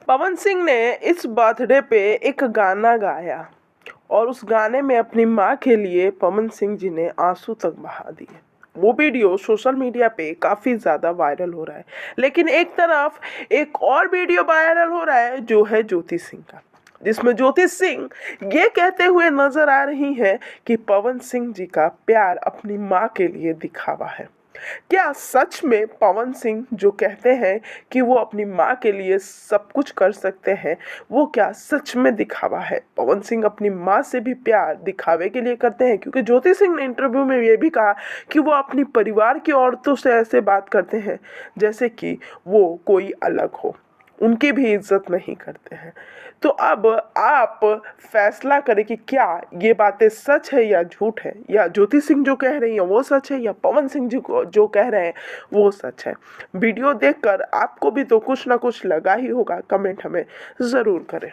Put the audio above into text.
पवन सिंह ने इस बर्थडे पे एक गाना गाया और उस गाने में अपनी माँ के लिए पवन सिंह जी ने आंसू तक बहा दिए। वो वीडियो सोशल मीडिया पे काफ़ी ज़्यादा वायरल हो रहा है। लेकिन एक तरफ एक और वीडियो वायरल हो रहा है जो है ज्योति सिंह का, जिसमें ज्योति सिंह ये कहते हुए नजर आ रही हैं कि पवन सिंह जी का प्यार अपनी माँ के लिए दिखावा है। क्या सच में पवन सिंह जो कहते हैं कि वो अपनी माँ के लिए सब कुछ कर सकते हैं, वो क्या सच में दिखावा है? पवन सिंह अपनी माँ से भी प्यार दिखावे के लिए करते हैं, क्योंकि ज्योति सिंह ने इंटरव्यू में ये भी कहा कि वो अपनी परिवार की औरतों से ऐसे बात करते हैं जैसे कि वो कोई अलग हो, उनकी भी इज्जत नहीं करते हैं। तो अब आप फैसला करें कि क्या ये बातें सच है या झूठ है, या ज्योति सिंह जो कह रही हैं वो सच है या पवन सिंह जी को जो कह रहे हैं वो सच है। वीडियो देखकर आपको भी तो कुछ ना कुछ लगा ही होगा, कमेंट हमें ज़रूर करें।